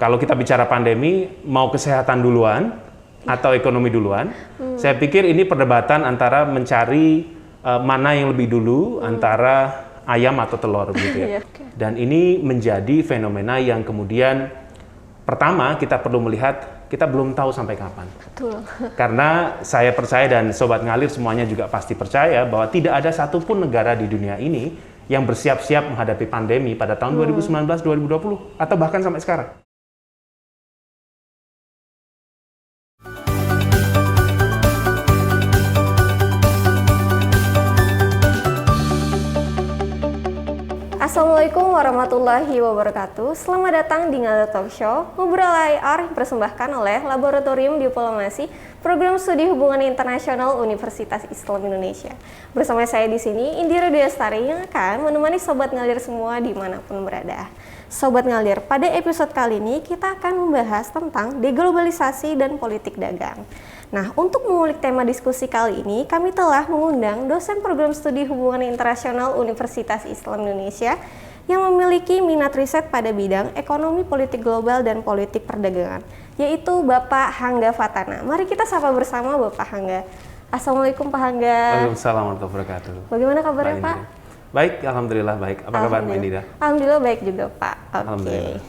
Kalau kita bicara pandemi, mau kesehatan duluan atau ekonomi duluan? Saya pikir ini perdebatan antara mencari mana yang lebih dulu antara ayam atau telur gitu ya. Dan ini menjadi fenomena yang kemudian pertama kita perlu melihat kita belum tahu sampai kapan. Betul. Karena saya percaya dan Sobat Ngalir semuanya juga pasti percaya bahwa tidak ada satupun negara di dunia ini yang bersiap-siap menghadapi pandemi pada tahun 2019, 2020 atau bahkan sampai sekarang. Assalamualaikum warahmatullahi wabarakatuh. Selamat datang di Ngalir Talk Show, ngobrol IR yang dipersembahkan oleh Laboratorium Diplomasi Program Studi Hubungan Internasional Universitas Islam Indonesia. Bersama saya di sini Indira Destari yang akan menemani Sobat Ngalir semua dimanapun berada. Sobat Ngalir, pada episode kali ini kita akan membahas tentang deglobalisasi dan politik dagang. Nah, untuk mengulik tema diskusi kali ini, kami telah mengundang dosen program studi hubungan internasional Universitas Islam Indonesia yang memiliki minat riset pada bidang ekonomi politik global dan politik perdagangan, yaitu Bapak Hangga Fatana. Mari kita sapa bersama Bapak Hangga. Assalamualaikum Pak Hangga. Waalaikumsalam warahmatullahi wabarakatuh. Bagaimana kabarnya Pak? Baik, alhamdulillah baik. Apa kabar Mbak Indira? Alhamdulillah baik juga Pak. Alhamdulillah.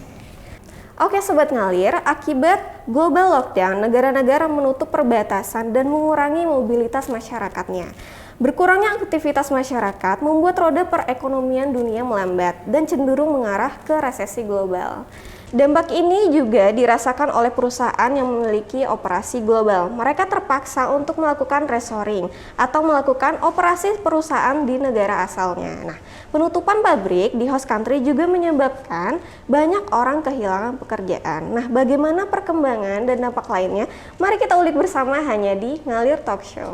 Oke Sobat Ngalir, akibat global lockdown, negara-negara menutup perbatasan dan mengurangi mobilitas masyarakatnya. Berkurangnya aktivitas masyarakat membuat roda perekonomian dunia melambat dan cenderung mengarah ke resesi global. Dampak ini juga dirasakan oleh perusahaan yang memiliki operasi global. Mereka terpaksa untuk melakukan reshoring atau melakukan operasi perusahaan di negara asalnya. Nah, penutupan pabrik di host country juga menyebabkan banyak orang kehilangan pekerjaan. Nah, bagaimana perkembangan dan dampak lainnya? Mari kita ulik bersama hanya di Ngalir Talk Show.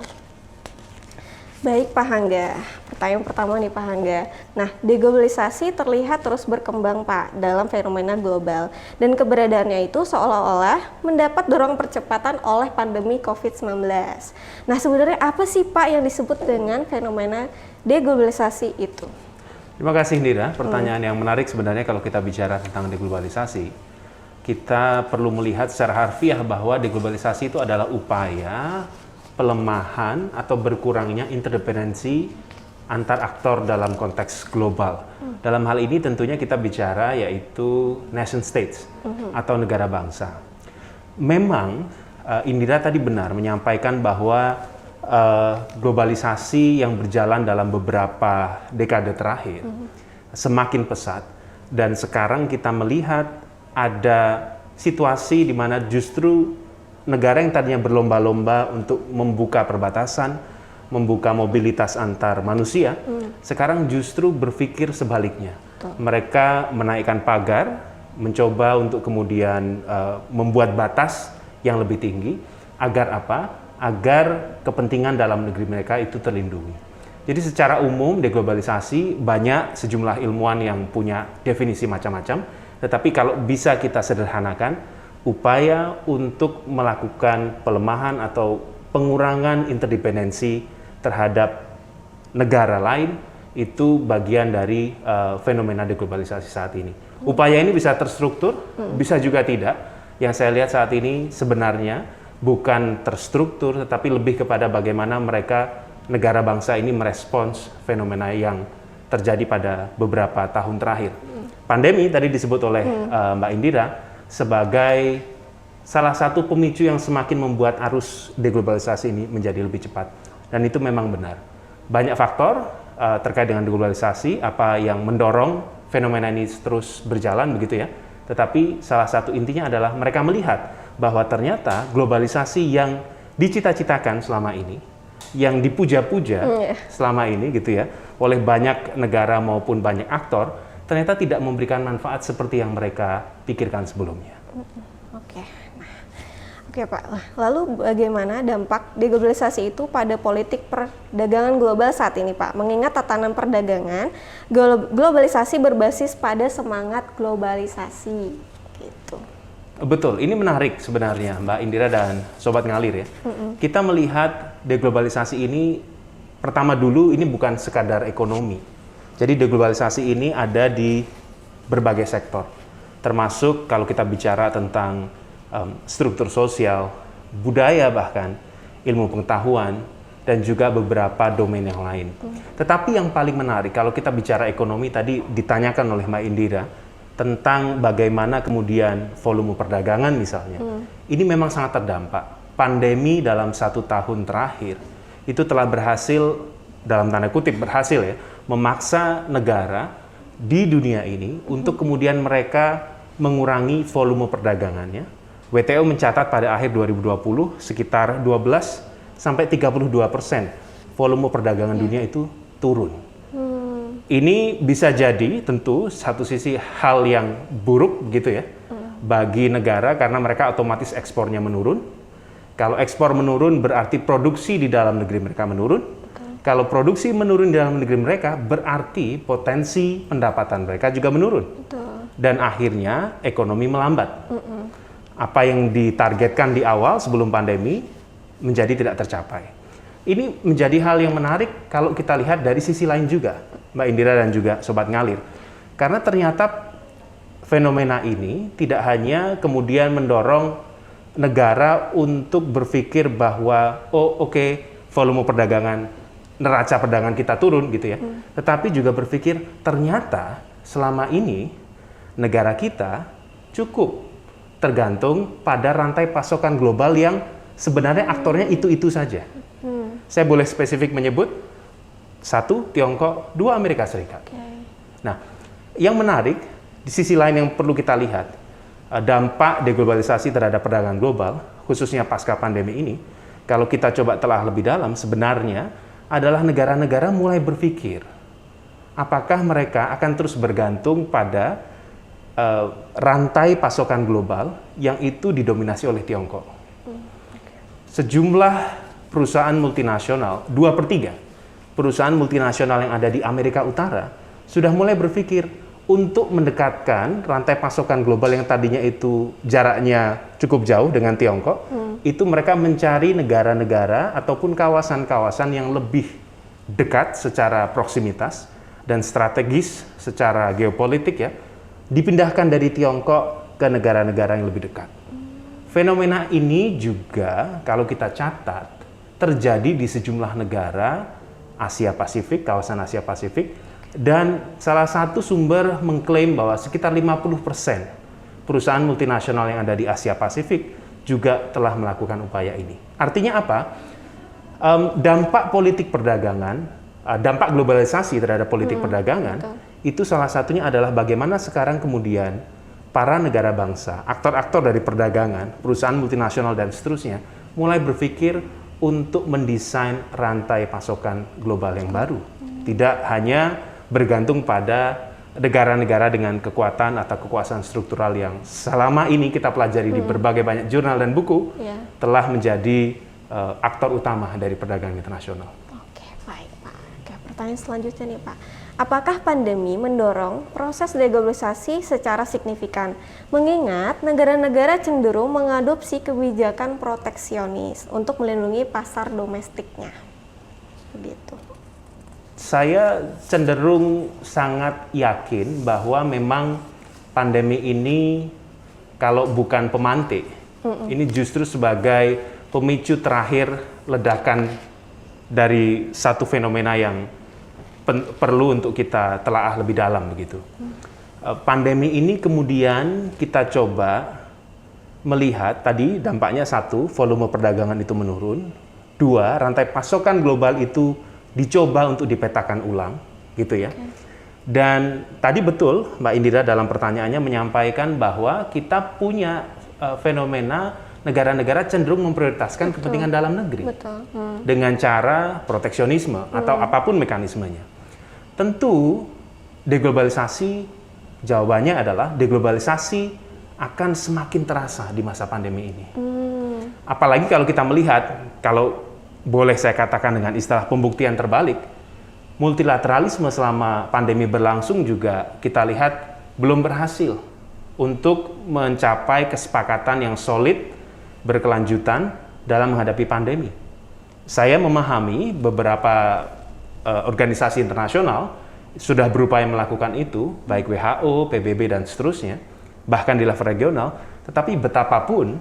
Baik Pak Hangga, pertanyaan pertama nih Pak Hangga. Nah, deglobalisasi terlihat terus berkembang Pak dalam fenomena global dan keberadaannya itu seolah-olah mendapat dorong percepatan oleh pandemi COVID-19. Nah, sebenarnya apa sih Pak yang disebut dengan fenomena deglobalisasi itu? Terima kasih Indira, pertanyaan yang menarik sebenarnya kalau kita bicara tentang deglobalisasi. Kita perlu melihat secara harfiah bahwa deglobalisasi itu adalah upaya pelemahan atau berkurangnya interdependensi antar aktor dalam konteks global. Dalam hal ini tentunya kita bicara yaitu nation states atau negara bangsa. Memang Indira tadi benar menyampaikan bahwa globalisasi yang berjalan dalam beberapa dekade terakhir semakin pesat dan sekarang kita melihat ada situasi di mana justru negara yang tadinya berlomba-lomba untuk membuka perbatasan, membuka mobilitas antar manusia, sekarang justru berpikir sebaliknya. Mereka menaikkan pagar, mencoba untuk kemudian membuat batas yang lebih tinggi, agar apa? Agar kepentingan dalam negeri mereka itu terlindungi. Jadi secara umum deglobalisasi banyak sejumlah ilmuwan yang punya definisi macam-macam, tetapi kalau bisa kita sederhanakan, upaya untuk melakukan pelemahan atau pengurangan interdependensi terhadap negara lain itu bagian dari fenomena deglobalisasi saat ini. Upaya ini bisa terstruktur, bisa juga tidak. Yang saya lihat saat ini sebenarnya bukan terstruktur, tetapi lebih kepada bagaimana mereka negara bangsa ini merespons fenomena yang terjadi pada beberapa tahun terakhir. Pandemi tadi disebut oleh Mbak Indira sebagai salah satu pemicu yang semakin membuat arus deglobalisasi ini menjadi lebih cepat. Dan itu memang benar. Banyak faktor terkait dengan deglobalisasi, apa yang mendorong fenomena ini terus berjalan begitu ya. Tetapi salah satu intinya adalah mereka melihat bahwa ternyata globalisasi yang dicita-citakan selama ini, yang dipuja-puja selama ini gitu ya, oleh banyak negara maupun banyak aktor, ternyata tidak memberikan manfaat seperti yang mereka pikirkan sebelumnya. Oke Pak, lalu bagaimana dampak deglobalisasi itu pada politik perdagangan global saat ini Pak? Mengingat tatanan perdagangan, globalisasi berbasis pada semangat globalisasi gitu. Betul, ini menarik sebenarnya Mbak Indira dan Sobat Ngalir ya. Kita melihat deglobalisasi ini, pertama dulu ini bukan sekadar ekonomi. Jadi deglobalisasi ini ada di berbagai sektor. termasuk kalau kita bicara tentang struktur sosial, budaya bahkan, ilmu pengetahuan, dan juga beberapa domain yang lain. Tetapi yang paling menarik kalau kita bicara ekonomi, tadi ditanyakan oleh Mbak Indira tentang bagaimana kemudian volume perdagangan misalnya. Ini memang sangat terdampak. Pandemi dalam 1 tahun terakhir itu telah berhasil, dalam tanda kutip berhasil ya, memaksa negara di dunia ini untuk kemudian mereka mengurangi volume perdagangannya. WTO mencatat pada akhir 2020 sekitar 12 sampai 32% volume perdagangan dunia itu turun. Ini bisa jadi tentu satu sisi hal yang buruk gitu ya bagi negara karena mereka otomatis ekspornya menurun. Kalau ekspor menurun berarti produksi di dalam negeri mereka menurun. Kalau produksi menurun di dalam negeri mereka, berarti potensi pendapatan mereka juga menurun. Dan akhirnya ekonomi melambat. Apa yang ditargetkan di awal sebelum pandemi menjadi tidak tercapai. Ini menjadi hal yang menarik kalau kita lihat dari sisi lain juga, Mbak Indira dan juga Sobat Ngalir. Karena ternyata fenomena ini tidak hanya kemudian mendorong negara untuk berpikir bahwa, volume perdagangan, neraca perdagangan kita turun gitu ya. Tetapi juga berpikir ternyata selama ini negara kita cukup tergantung pada rantai pasokan global yang sebenarnya aktornya itu-itu saja. Saya boleh spesifik menyebut 1 Tiongkok, 2 Amerika Serikat. Nah, yang menarik di sisi lain yang perlu kita lihat, dampak deglobalisasi terhadap perdagangan global, khususnya pasca pandemi ini, kalau kita coba telah lebih dalam, sebenarnya adalah negara-negara mulai berpikir apakah mereka akan terus bergantung pada rantai pasokan global yang itu didominasi oleh Tiongkok. Sejumlah perusahaan multinasional, 2/3 perusahaan multinasional yang ada di Amerika Utara sudah mulai berpikir untuk mendekatkan rantai pasokan global yang tadinya itu jaraknya cukup jauh dengan Tiongkok, itu mereka mencari negara-negara ataupun kawasan-kawasan yang lebih dekat secara proximitas dan strategis secara geopolitik ya, dipindahkan dari Tiongkok ke negara-negara yang lebih dekat. Fenomena ini juga kalau kita catat terjadi di sejumlah negara Asia Pasifik, kawasan Asia Pasifik, dan salah satu sumber mengklaim bahwa sekitar 50% perusahaan multinasional yang ada di Asia Pasifik juga telah melakukan upaya ini. Artinya apa? Dampak politik perdagangan, dampak globalisasi terhadap politik perdagangan, itu salah satunya adalah bagaimana sekarang kemudian para negara bangsa, aktor-aktor dari perdagangan, perusahaan multinasional dan seterusnya, mulai berpikir untuk mendesain rantai pasokan global yang baru. Tidak hanya bergantung pada negara-negara dengan kekuatan atau kekuasaan struktural yang selama ini kita pelajari di berbagai banyak jurnal dan buku telah menjadi aktor utama dari perdagangan internasional. Oke, baik Pak. Oke, pertanyaan selanjutnya nih Pak. Apakah pandemi mendorong proses deglobalisasi secara signifikan? Mengingat negara-negara cenderung mengadopsi kebijakan proteksionis untuk melindungi pasar domestiknya. Begitu. Saya cenderung sangat yakin bahwa memang pandemi ini kalau bukan pemantik, ini justru sebagai pemicu terakhir ledakan dari satu fenomena yang perlu untuk kita telaah lebih dalam begitu. Pandemi ini kemudian kita coba melihat tadi dampaknya 1, volume perdagangan itu menurun, 2, rantai pasokan global itu dicoba untuk dipetakan ulang, gitu ya. Dan tadi betul Mbak Indira dalam pertanyaannya menyampaikan bahwa kita punya fenomena negara-negara cenderung memprioritaskan kepentingan dalam negeri dengan cara proteksionisme atau apapun mekanismenya. Tentu deglobalisasi, jawabannya adalah deglobalisasi akan semakin terasa di masa pandemi ini. Apalagi kalau kita melihat, kalau boleh saya katakan dengan istilah pembuktian terbalik, multilateralisme selama pandemi berlangsung juga kita lihat belum berhasil untuk mencapai kesepakatan yang solid, berkelanjutan dalam menghadapi pandemi. Saya memahami beberapa organisasi internasional sudah berupaya melakukan itu, baik WHO, PBB, dan seterusnya. bahkan di level regional, tetapi betapapun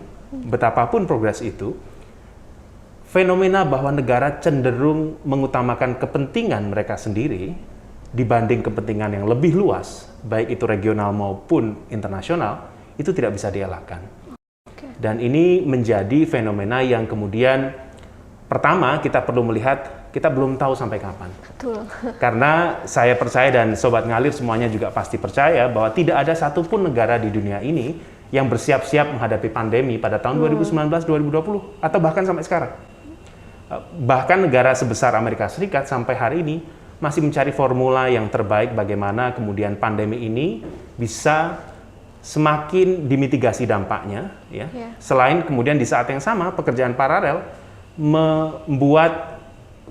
progres itu, fenomena bahwa negara cenderung mengutamakan kepentingan mereka sendiri dibanding kepentingan yang lebih luas, baik itu regional maupun internasional, itu tidak bisa dielakkan. Dan ini menjadi fenomena yang kemudian pertama kita perlu melihat, kita belum tahu sampai kapan. Betul. Karena saya percaya dan Sobat Ngalir semuanya juga pasti percaya bahwa tidak ada satupun negara di dunia ini yang bersiap-siap menghadapi pandemi pada tahun 2019-2020 atau bahkan sampai sekarang. Bahkan negara sebesar Amerika Serikat sampai hari ini masih mencari formula yang terbaik bagaimana kemudian pandemi ini bisa semakin dimitigasi dampaknya, ya. Selain kemudian di saat yang sama pekerjaan paralel membuat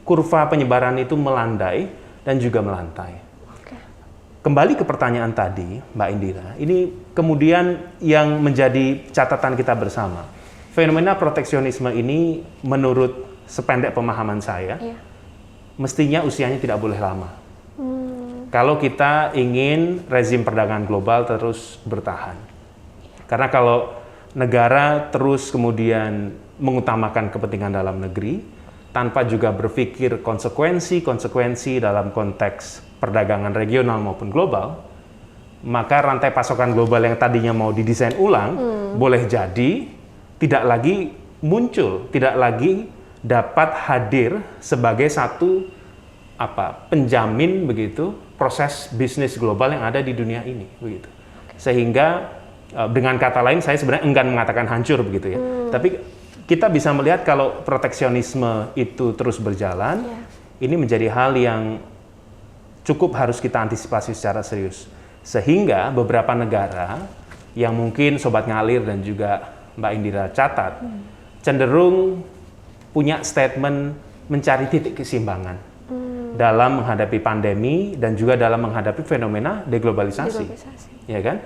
kurva penyebaran itu melandai dan juga melantai. Kembali ke pertanyaan tadi, Mbak Indira, ini kemudian yang menjadi catatan kita bersama. Fenomena proteksionisme ini menurut sependek pemahaman saya, mestinya usianya tidak boleh lama. Kalau kita ingin rezim perdagangan global terus bertahan. Karena kalau negara terus kemudian mengutamakan kepentingan dalam negeri, tanpa juga berpikir konsekuensi dalam konteks perdagangan regional maupun global, maka rantai pasokan global yang tadinya mau didesain ulang, boleh jadi tidak lagi muncul, tidak lagi dapat hadir sebagai satu penjamin begitu proses bisnis global yang ada di dunia ini begitu. Sehingga dengan kata lain saya sebenarnya enggan mengatakan hancur begitu ya. Tapi kita bisa melihat kalau proteksionisme itu terus berjalan, ini menjadi hal yang cukup harus kita antisipasi secara serius. Sehingga beberapa negara yang mungkin Sobat Ngalir dan juga Mbak Indira catat cenderung punya statement mencari titik keseimbangan dalam menghadapi pandemi dan juga dalam menghadapi fenomena deglobalisasi. Ya kan?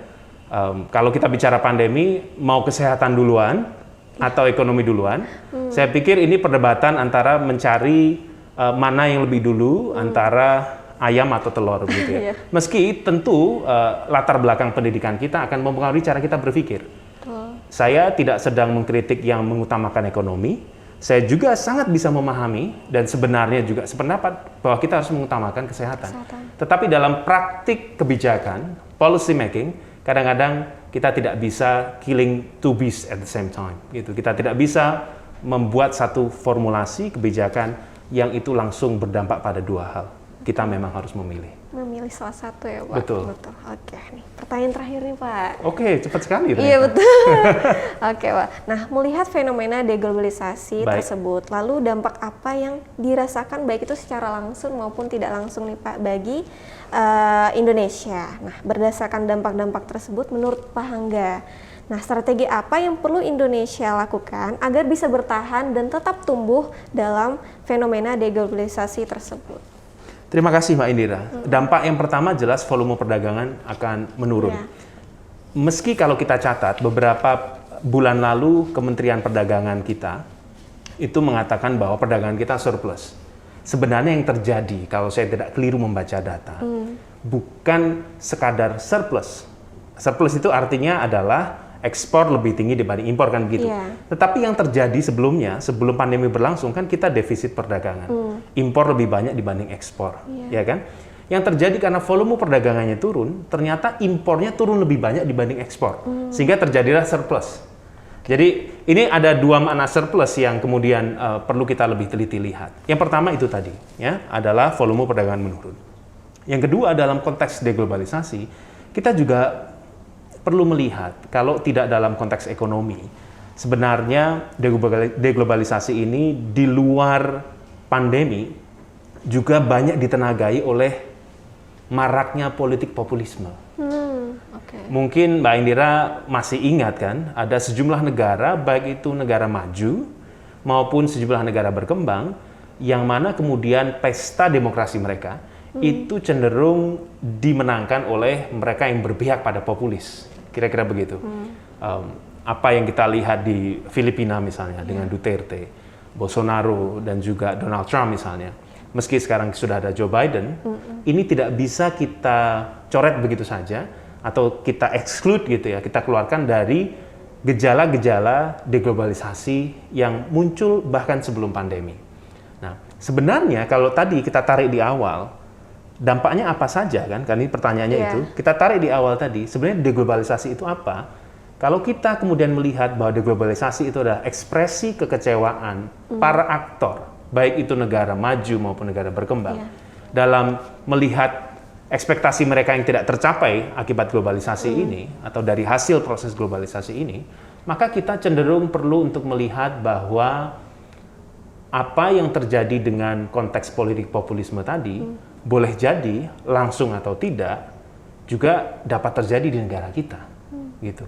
Kalau kita bicara pandemi, mau kesehatan duluan atau ekonomi duluan, saya pikir ini perdebatan antara mencari mana yang lebih dulu antara ayam atau telur begitu ya. Meski tentu latar belakang pendidikan kita akan mempengaruhi cara kita berpikir. Saya tidak sedang mengkritik yang mengutamakan ekonomi. Saya juga sangat bisa memahami dan sebenarnya juga sependapat bahwa kita harus mengutamakan kesehatan. Tetapi dalam praktik kebijakan, policy making, kadang-kadang kita tidak bisa killing two beasts at the same time. Gitu. Kita tidak bisa membuat satu formulasi kebijakan yang itu langsung berdampak pada dua hal. Kita memang harus memilih. Memilih salah satu ya, Pak? Betul. Oke, nih pertanyaan terakhir nih, Pak. Oke, cepat sekali. Iya, betul. Oke, Pak. Nah, melihat fenomena deglobalisasi tersebut, lalu dampak apa yang dirasakan baik itu secara langsung maupun tidak langsung nih, Pak, bagi Indonesia? Nah, berdasarkan dampak-dampak tersebut, menurut Pak Hangga, nah, strategi apa yang perlu Indonesia lakukan agar bisa bertahan dan tetap tumbuh dalam fenomena deglobalisasi tersebut? Terima kasih Mbak Indira. Dampak yang pertama jelas volume perdagangan akan menurun. Meski kalau kita catat beberapa bulan lalu Kementerian Perdagangan kita itu mengatakan bahwa perdagangan kita surplus. Sebenarnya yang terjadi kalau saya tidak keliru membaca data, bukan sekadar surplus. Surplus itu artinya adalah ekspor lebih tinggi dibanding impor kan begitu. Tetapi yang terjadi sebelumnya, sebelum pandemi berlangsung kan kita defisit perdagangan. Impor lebih banyak dibanding ekspor, ya kan? Yang terjadi karena volume perdagangannya turun, ternyata impornya turun lebih banyak dibanding ekspor. Sehingga terjadilah surplus. Jadi ini ada dua makna surplus yang kemudian perlu kita lebih teliti lihat. Yang pertama itu tadi, ya, adalah volume perdagangan menurun. Yang kedua dalam konteks deglobalisasi, kita juga perlu melihat kalau tidak dalam konteks ekonomi, sebenarnya deglobalisasi ini di luar pandemi juga banyak ditenagai oleh maraknya politik populisme. Mungkin Mbak Indira masih ingat kan, ada sejumlah negara, baik itu negara maju maupun sejumlah negara berkembang, yang mana kemudian pesta demokrasi mereka itu cenderung dimenangkan oleh mereka yang berpihak pada populis. Kira-kira begitu. Apa yang kita lihat di Filipina misalnya dengan Duterte, Bolsonaro, dan juga Donald Trump misalnya. Meski sekarang sudah ada Joe Biden, ini tidak bisa kita coret begitu saja atau kita exclude gitu ya, kita keluarkan dari gejala-gejala deglobalisasi yang muncul bahkan sebelum pandemi. Nah, sebenarnya kalau tadi kita tarik di awal, dampaknya apa saja kan? Karena ini pertanyaannya itu, kita tarik di awal tadi, sebenarnya deglobalisasi itu apa? Kalau kita kemudian melihat bahwa deglobalisasi itu adalah ekspresi kekecewaan para aktor, baik itu negara maju maupun negara berkembang, dalam melihat ekspektasi mereka yang tidak tercapai akibat globalisasi ini, atau dari hasil proses globalisasi ini, maka kita cenderung perlu untuk melihat bahwa apa yang terjadi dengan konteks politik populisme tadi, boleh jadi langsung atau tidak, juga dapat terjadi di negara kita. Gitu.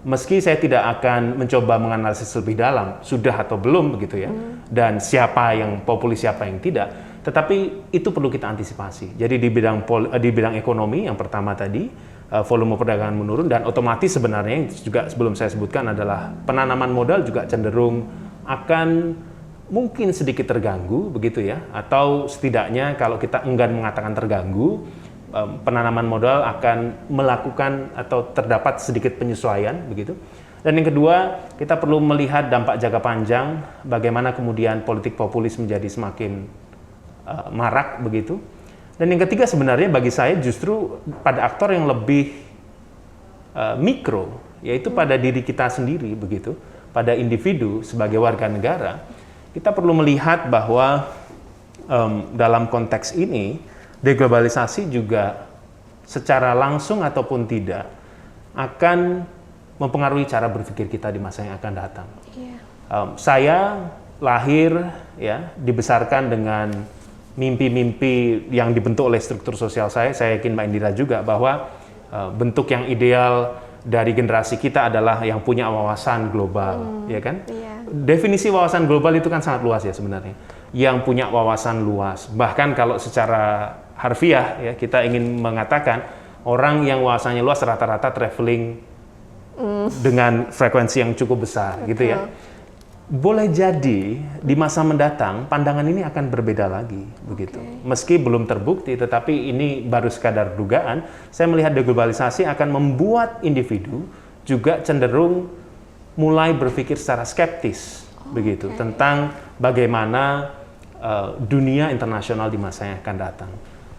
Meski saya tidak akan mencoba menganalisis lebih dalam, sudah atau belum begitu ya, dan siapa yang populis, siapa yang tidak, tetapi itu perlu kita antisipasi. Jadi di bidang ekonomi yang pertama tadi, volume perdagangan menurun, dan otomatis sebenarnya yang juga sebelum saya sebutkan adalah penanaman modal juga cenderung akan mungkin sedikit terganggu begitu ya, atau setidaknya kalau kita enggan mengatakan terganggu, penanaman modal akan melakukan atau terdapat sedikit penyesuaian begitu. Dan yang kedua, kita perlu melihat dampak jangka panjang, bagaimana kemudian politik populis menjadi semakin marak begitu. Dan yang ketiga sebenarnya bagi saya justru pada aktor yang lebih mikro, yaitu pada diri kita sendiri begitu, pada individu sebagai warga negara. Kita perlu melihat bahwa dalam konteks ini deglobalisasi juga secara langsung ataupun tidak akan mempengaruhi cara berpikir kita di masa yang akan datang. Saya lahir ya, dibesarkan dengan mimpi-mimpi yang dibentuk oleh struktur sosial saya yakin Mbak Indira juga, bahwa bentuk yang ideal dari generasi kita adalah yang punya wawasan global, ya kan? Definisi wawasan global itu kan sangat luas ya sebenarnya. Yang punya wawasan luas, bahkan kalau secara harfiah ya kita ingin mengatakan orang yang wawasannya luas rata-rata traveling dengan frekuensi yang cukup besar, gitu ya. Boleh jadi di masa mendatang pandangan ini akan berbeda lagi begitu. Meski belum terbukti, tetapi ini baru sekadar dugaan. Saya melihat deglobalisasi akan membuat individu juga cenderung mulai berpikir secara skeptis begitu tentang bagaimana dunia internasional di masa yang akan datang.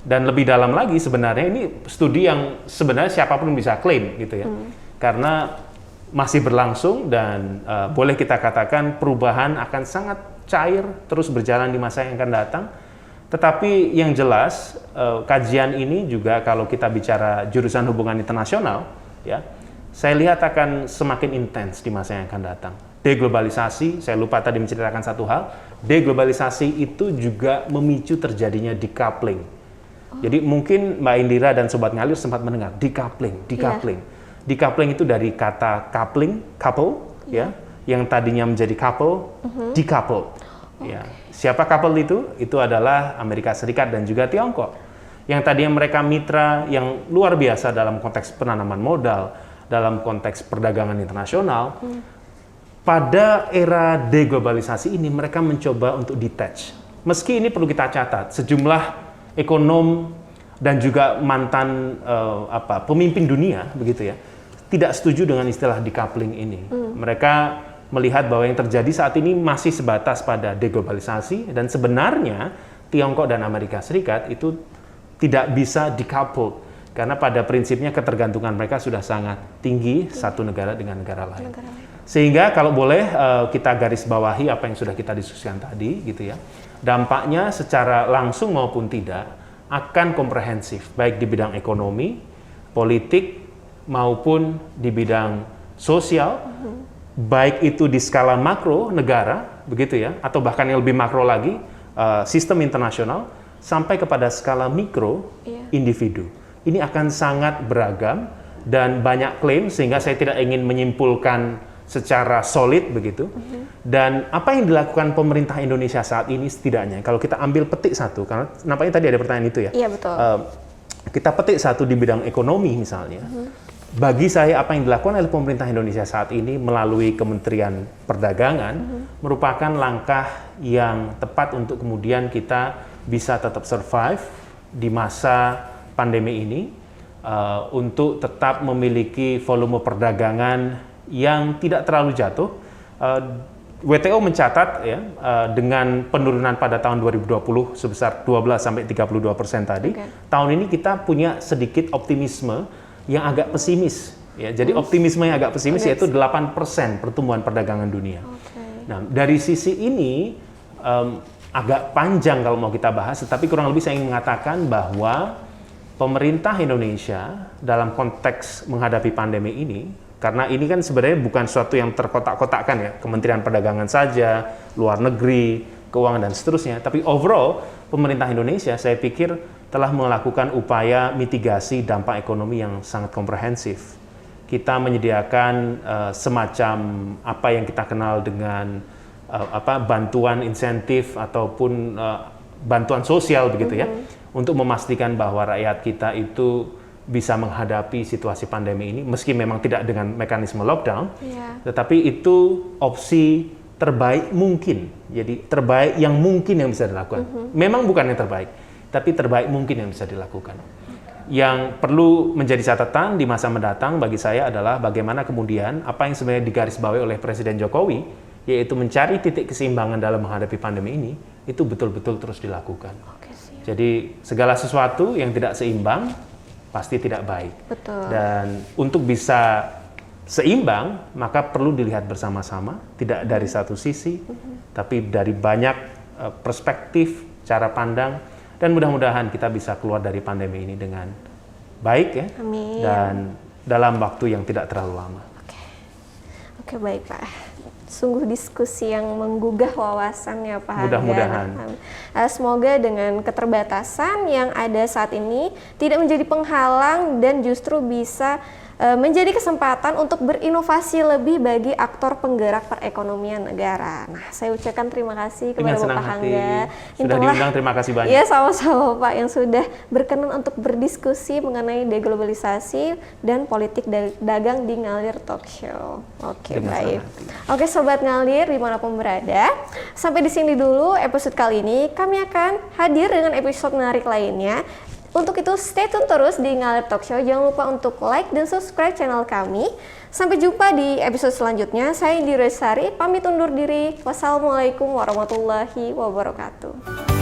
Dan lebih dalam lagi sebenarnya ini studi yang sebenarnya siapapun bisa klaim gitu ya. Karena masih berlangsung dan boleh kita katakan perubahan akan sangat cair terus berjalan di masa yang akan datang. Tetapi yang jelas kajian ini juga kalau kita bicara jurusan hubungan internasional ya, saya lihat akan semakin intens di masa yang akan datang. Deglobalisasi, saya lupa tadi menceritakan satu hal, deglobalisasi itu juga memicu terjadinya decoupling. Jadi mungkin Mbak Indira dan Sobat Ngalir sempat mendengar decoupling. Decoupling itu dari kata couple, ya, yang tadinya menjadi couple, decouple. Ya. Siapa couple itu? Itu adalah Amerika Serikat dan juga Tiongkok. Yang tadinya mereka mitra yang luar biasa dalam konteks penanaman modal, dalam konteks perdagangan internasional. Pada era deglobalisasi ini mereka mencoba untuk detach. Meski ini perlu kita catat, sejumlah ekonom dan juga mantan pemimpin dunia begitu ya, tidak setuju dengan istilah decoupling ini. Mereka melihat bahwa yang terjadi saat ini masih sebatas pada deglobalisasi dan sebenarnya Tiongkok dan Amerika Serikat itu tidak bisa decoupled karena pada prinsipnya ketergantungan mereka sudah sangat tinggi satu negara dengan negara lain. Sehingga kalau boleh kita garis bawahi apa yang sudah kita diskusikan tadi gitu ya. Dampaknya secara langsung maupun tidak akan komprehensif baik di bidang ekonomi, politik maupun di bidang sosial, baik itu di skala makro negara, begitu ya, atau bahkan yang lebih makro lagi, sistem internasional, sampai kepada skala mikro individu. Ini akan sangat beragam dan banyak klaim, sehingga saya tidak ingin menyimpulkan secara solid begitu. Dan apa yang dilakukan pemerintah Indonesia saat ini setidaknya, kalau kita ambil petik satu, karena nampaknya tadi ada pertanyaan itu ya. Iya betul. Kita petik satu di bidang ekonomi misalnya. Bagi saya apa yang dilakukan oleh pemerintah Indonesia saat ini melalui Kementerian Perdagangan merupakan langkah yang tepat untuk kemudian kita bisa tetap survive di masa pandemi ini untuk tetap memiliki volume perdagangan yang tidak terlalu jatuh. WTO mencatat ya dengan penurunan pada tahun 2020 sebesar 12-32% tadi. Tahun ini kita punya sedikit optimisme yang agak pesimis ya. Jadi optimisme yang agak pesimis yaitu 8% pertumbuhan perdagangan dunia. Nah, dari sisi ini agak panjang kalau mau kita bahas, tetapi kurang lebih saya ingin mengatakan bahwa pemerintah Indonesia dalam konteks menghadapi pandemi ini, karena ini kan sebenarnya bukan sesuatu yang terkotak-kotakkan ya, Kementerian Perdagangan saja, luar negeri, keuangan dan seterusnya, tapi overall pemerintah Indonesia saya pikir telah melakukan upaya mitigasi dampak ekonomi yang sangat komprehensif. Kita menyediakan semacam apa yang kita kenal dengan bantuan insentif ataupun bantuan sosial begitu ya, untuk memastikan bahwa rakyat kita itu bisa menghadapi situasi pandemi ini, meski memang tidak dengan mekanisme lockdown, tetapi itu opsi terbaik mungkin. Jadi terbaik yang mungkin yang bisa dilakukan. Memang bukan yang terbaik, tapi terbaik mungkin yang bisa dilakukan. Yang perlu menjadi catatan di masa mendatang bagi saya adalah bagaimana kemudian apa yang sebenarnya digarisbawahi oleh Presiden Jokowi, yaitu mencari titik keseimbangan dalam menghadapi pandemi ini, itu betul-betul terus dilakukan. Jadi segala sesuatu yang tidak seimbang pasti tidak baik. Dan untuk bisa seimbang, maka perlu dilihat bersama-sama, tidak dari satu sisi, tapi dari banyak perspektif, cara pandang, dan mudah-mudahan kita bisa keluar dari pandemi ini dengan baik ya. Amin. Dan dalam waktu yang tidak terlalu lama. Oke, baik Pak. Sungguh diskusi yang menggugah wawasan ya Pak Hangga. Mudah-mudahan. Semoga dengan keterbatasan yang ada saat ini tidak menjadi penghalang dan justru bisa menjadi kesempatan untuk berinovasi lebih bagi aktor penggerak perekonomian negara. Nah, saya ucapkan terima kasih kepada Bapak Hangga. Sudah diundang, terima kasih banyak. Iya, sama-sama Pak yang sudah berkenan untuk berdiskusi mengenai deglobalisasi dan politik dagang di Ngalir Talk Show. Oke, baik. Oke, Sobat Ngalir dimanapun berada, sampai di sini dulu episode kali ini. Kami akan hadir dengan episode menarik lainnya. Untuk itu stay tune terus di Ngalir Talk Show. Jangan lupa untuk like dan subscribe channel kami. Sampai jumpa di episode selanjutnya. Saya Indira Sari, pamit undur diri. Wassalamualaikum warahmatullahi wabarakatuh.